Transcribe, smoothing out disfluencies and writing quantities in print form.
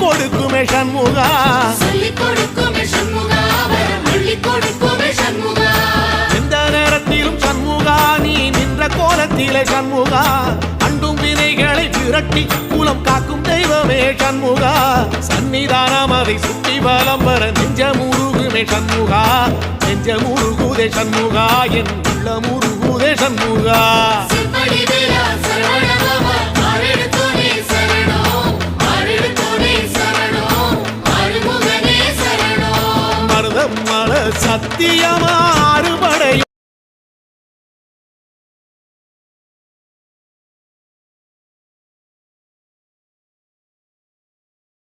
கொடுக்குமே சண்முகா எந்த நேரத்திலும் சண்முகா நீ நின்ற கோலத்திலே சண்முகா அண்டும் வினைகளை விரட்டி குலம் காக்கும் தெய்வமே சண்முகா சன்னிதானம் அதை சுற்றி பலம் வர நெஞ்ச முருகுமே சண்முகா நெஞ்ச முருகுதே சண்முகா என் உள்ள முருகுதே சண்முகா மருதம் மல சத்தியமா